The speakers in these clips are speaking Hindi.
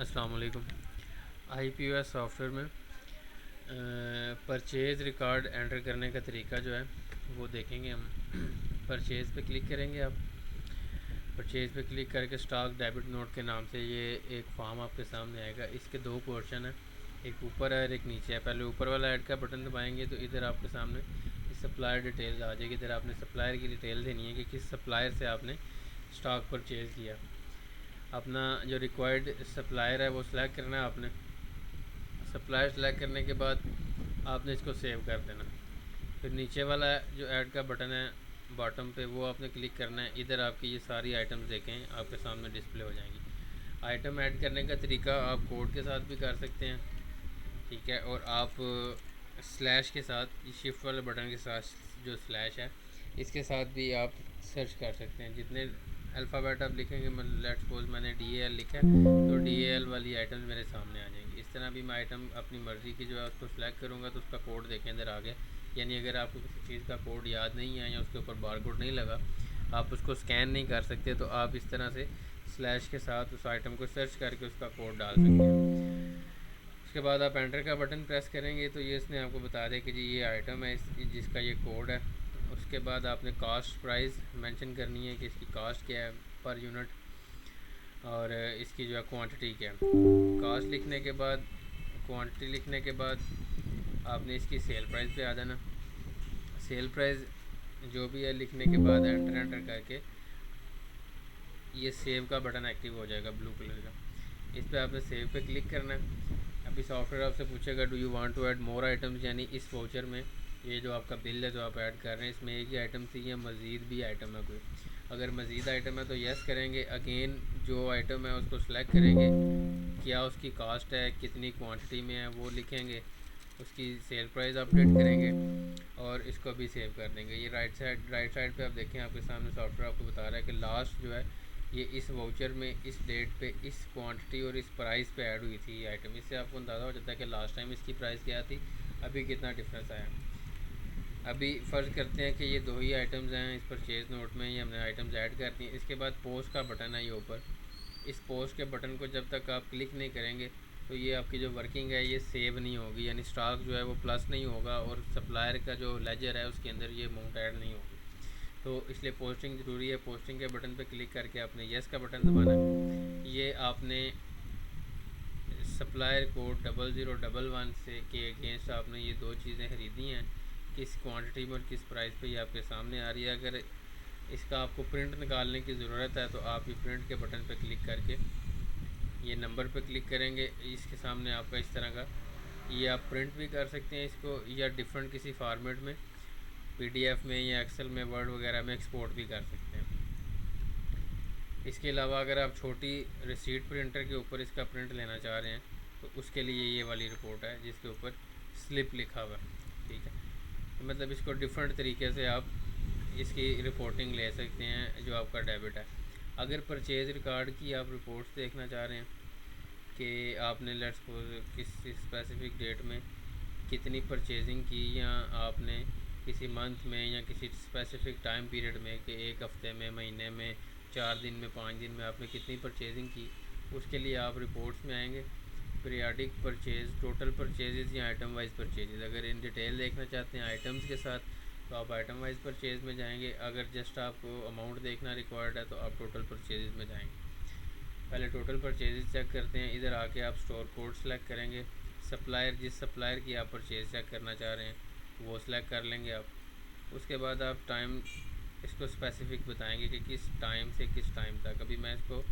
अस्सलाम वालेकुम। IPOS सॉफ्टवेयर में परचेज़ रिकॉर्ड एंटर करने का तरीका जो है वो देखेंगे हम। परचेज़ पे क्लिक करेंगे आप। परचेज़ पे क्लिक करके स्टॉक डेबिट नोट के नाम से ये एक फॉर्म आपके सामने आएगा। इसके दो पोर्शन है, एक ऊपर है और एक नीचे है। पहले ऊपर वाला ऐड का बटन दबाएंगे तो इधर आपके सामने सप्लायर डिटेल्स आ जाएगी। इधर आपने सप्लायर की डिटेल देनी है कि किस सप्लायर से आपने स्टॉक परचेज़ किया। अपना जो रिक्वायर्ड सप्लायर है वो सिलेक्ट करना है आपने। सप्लायर सेलेक्ट करने के बाद आपने इसको सेव कर देना। फिर नीचे वाला जो ऐड का बटन है बॉटम पे, वो आपने क्लिक करना है। इधर आपकी ये सारी आइटम्स देखें आपके सामने डिस्प्ले हो जाएंगी। आइटम ऐड करने का तरीका आप कोड के साथ भी कर सकते हैं, ठीक है। और आप स्लैश के साथ, शिफ्ट वाले बटन के साथ जो स्लैश है इसके साथ भी आप सर्च कर सकते हैं। जितने अल्फ़ाबेट आप लिखेंगे, मतलब लेट्स सपोज मैंने DAL लिखा है तो DAL वाली आइटम मेरे सामने आ जाएंगी। इस तरह भी मैं आइटम अपनी मर्ज़ी की जो है उसको सिलेक्ट करूँगा तो उसका कोड देखें इधर आ गया। यानी अगर आपको किसी चीज़ का कोड याद नहीं है या उसके ऊपर बारकोड नहीं लगा, आप उसको स्कैन नहीं कर सकते, तो आप इस तरह से स्लैश के साथ उस आइटम को सर्च करके उसका कोड डाल सकते हैं। उसके बाद आप एंटर का बटन प्रेस करेंगे तो ये इसने आपको बता दें कि जी ये आइटम है जिसका ये कोड है। उसके बाद आपने कास्ट प्राइस मेंशन करनी है कि इसकी कास्ट क्या है पर यूनिट, और इसकी जो है क्वांटिटी क्या है। कास्ट लिखने के बाद, क्वांटिटी लिखने के बाद आपने इसकी सेल प्राइस पे आ जाना। सेल प्राइस जो भी है लिखने के बाद एंटर एंटर करके ये सेव का बटन एक्टिव हो जाएगा ब्लू कलर का। इस पर आपने सेव पे क्लिक करना है। अभी सॉफ्टवेयर आपसे पूछेगा do you want to add more items, यानी इस वाउचर में ये जो आपका बिल है जो आप ऐड कर रहे हैं इसमें एक ही आइटम थी या मज़ीद भी आइटम है कोई। अगर मज़ीद आइटम है तो येस करेंगे। अगेन जो आइटम है उसको सेलेक्ट करेंगे, क्या उसकी कास्ट है, कितनी क्वांटिटी में है वो लिखेंगे, उसकी सेल प्राइस अपडेट करेंगे और इसको भी सेव कर देंगे। ये राइट साइड पे आप देखें आपके सामने सॉफ्टवेयर आपको बता रहा है कि लास्ट जो है ये इस वाउचर में इस डेट पे इस क्वांटिटी और इस प्राइस पे ऐड हुई थी ये आइटम। इससे आपको अंदाज़ा हो जाता है कि लास्ट टाइम इसकी प्राइस क्या थी, अभी कितना डिफरेंस आया। अभी फ़र्ज़ करते हैं कि ये दो ही आइटम्स हैं इस परचेज़ नोट में, ये हमने आइटम्स ऐड कर दी। इसके बाद पोस्ट का बटन है ये ऊपर, इस पोस्ट के बटन को जब तक आप क्लिक नहीं करेंगे तो ये आपकी जो वर्किंग है ये सेव नहीं होगी, यानी स्टॉक जो है वो प्लस नहीं होगा और सप्लायर का जो लेजर है उसके अंदर ये अमाउंट ऐड नहीं होगी। तो इसलिए पोस्टिंग ज़रूरी है। पोस्टिंग के बटन पर क्लिक करके आपने येस का बटन दबाना है। ये आपने सप्लायर कोड 0011 से के अगेंस्ट आपने ये दो चीज़ें ख़रीदी हैं, किस क्वांटिटी में और किस प्राइस पे, ये आपके सामने आ रही है। अगर इसका आपको प्रिंट निकालने की ज़रूरत है तो आप ये प्रिंट के बटन पर क्लिक करके ये नंबर पे क्लिक करेंगे, इसके सामने आपका इस तरह का, ये आप प्रिंट भी कर सकते हैं इसको या डिफरेंट किसी फॉर्मेट में PDF में या एक्सेल में, वर्ड वगैरह में एक्सपोर्ट भी कर सकते हैं। इसके अलावा अगर आप छोटी रिसीट प्रिंटर के ऊपर इसका प्रिंट लेना चाह रहे हैं तो उसके लिए ये वाली रिपोर्ट है जिसके ऊपर स्लिप लिखा हुआ है, ठीक है। तो मतलब इसको डिफरेंट तरीके से आप इसकी रिपोर्टिंग ले सकते हैं जो आपका डेबिट है। अगर परचेज़ रिकॉर्ड की आप रिपोर्ट्स देखना चाह रहे हैं कि आपने लेट्स सपोज किस स्पेसिफिक डेट में कितनी परचेजिंग की, या आपने किसी मंथ में या किसी स्पेसिफिक टाइम पीरियड में कि एक हफ़्ते में, महीने में, 4 दिन में, 5 दिन में आपने कितनी परचेजिंग की, उसके लिए आप रिपोर्ट्स में आएंगे। पीरियाडिक परचेज़, टोटल परचेजेस या आइटम वाइज परचेजेस। अगर इन डिटेल देखना चाहते हैं आइटम्स के साथ तो आप आइटम वाइज परचेज़ में जाएंगे। अगर जस्ट आपको अमाउंट देखना रिक्वायर्ड है तो आप टोटल परचेजेस में जाएंगे। पहले टोटल परचेजेस चेक करते हैं। इधर आके आप स्टोर कोड सेलेक्ट करेंगे। सप्लायर, जिस सप्लायर की आप परचेज़ चेक करना चाह रहे हैं वो सिलेक्ट कर लेंगे आप। उसके बाद आप टाइम इसको स्पेसिफिक बताएंगे कि किस टाइम से किस टाइम तक। अभी मैं इसको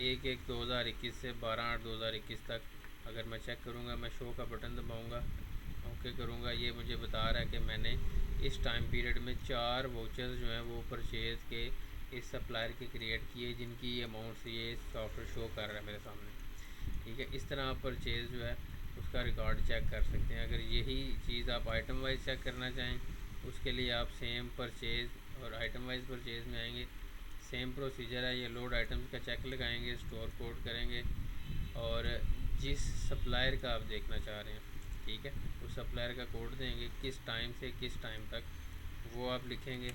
1/1/2021 से 12/8/2021 तक अगर मैं चेक करूँगा, मैं शो का बटन दबाऊँगा, ओके करूँगा, ये मुझे बता रहा है कि मैंने इस टाइम पीरियड में 4 वाउचर्स जो हैं वो परचेज़ के इस सप्लायर के क्रिएट किए जिनकी ये अमाउंट्स ये सॉफ्टवेयर शो कर रहा है मेरे सामने, ठीक है। इस तरह आप परचेज़ जो है उसका रिकॉर्ड चेक कर सकते हैं। अगर यही चीज़ आप आइटम वाइज चेक करना चाहें उसके लिए आप सेम परचेज़ और आइटम वाइज परचेज़ में आएंगे। सेम प्रोसीजर है, ये लोड आइटम्स का चेक लगाएंगे, स्टोर कोड करेंगे और जिस सप्लायर का आप देखना चाह रहे हैं, ठीक है, उस सप्लायर का कोड देंगे, किस टाइम से किस टाइम तक वो आप लिखेंगे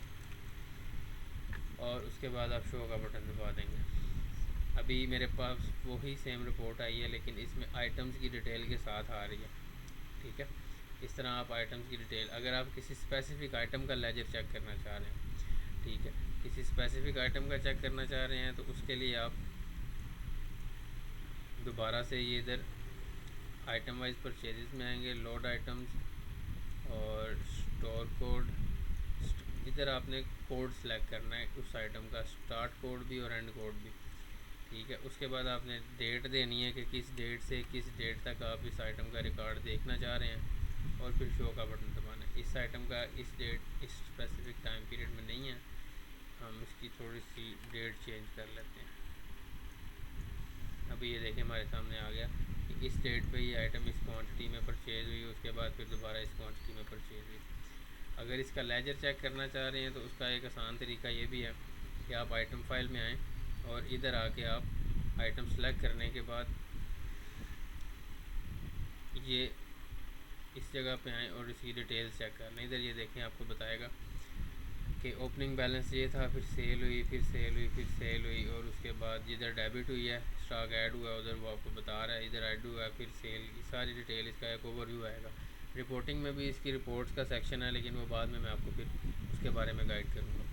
और उसके बाद आप शो का बटन दबा देंगे। अभी मेरे पास वही सेम रिपोर्ट आई है, लेकिन इसमें आइटम्स की डिटेल के साथ आ रही है। ठीक है, इस तरह आप आइटम्स की डिटेल, अगर आप किसी स्पेसिफिक आइटम का लेजर चेक करना चाह रहे हैं, ठीक है, किसी स्पेसिफिक आइटम का चेक करना चाह रहे हैं, तो उसके लिए आप दोबारा से ये इधर आइटम वाइज परचेजेस में आएंगे, लोड आइटम्स और स्टोर कोड। इधर आपने कोड सेलेक्ट करना है उस आइटम का, स्टार्ट कोड भी और एंड कोड भी। ठीक है, उसके बाद आपने डेट देनी है कि किस डेट से किस डेट तक आप इस आइटम का रिकॉर्ड देखना चाह रहे हैं, और फिर शो का बटन दबाना है। इस आइटम का इस डेट, इस स्पेसिफिक टाइम पीरियड में नहीं है, हम इसकी थोड़ी सी डेट चेंज कर लेते हैं। अभी ये देखें हमारे सामने आ गया कि इस डेट पे ये आइटम इस क्वांटिटी में परचेज़ हुई, उसके बाद फिर दोबारा इस क्वांटिटी में परचेज़ हुई। अगर इसका लेजर चेक करना चाह रहे हैं तो उसका एक आसान तरीका ये भी है कि आप आइटम फाइल में आएँ और इधर आके आप आइटम सेलेक्ट करने के बाद ये इस जगह पे आएँ और इसकी डिटेल्स चेक कर लें। इधर ये देखें, आपको बताएगा कि ओपनिंग बैलेंस ये था, फिर सेल हुई, फिर सेल हुई, फिर सेल हुई, और उसके बाद जिधर डेबिट हुई है, स्टॉक ऐड हुआ है, उधर वो आपको बता रहा है, इधर ऐड हुआ है, फिर सेल, ये सारी डिटेल, इसका एक ओवरव्यू आएगा। रिपोर्टिंग में भी इसकी रिपोर्ट्स का सेक्शन है, लेकिन वो बाद में मैं आपको फिर उसके बारे में गाइड करूँगा।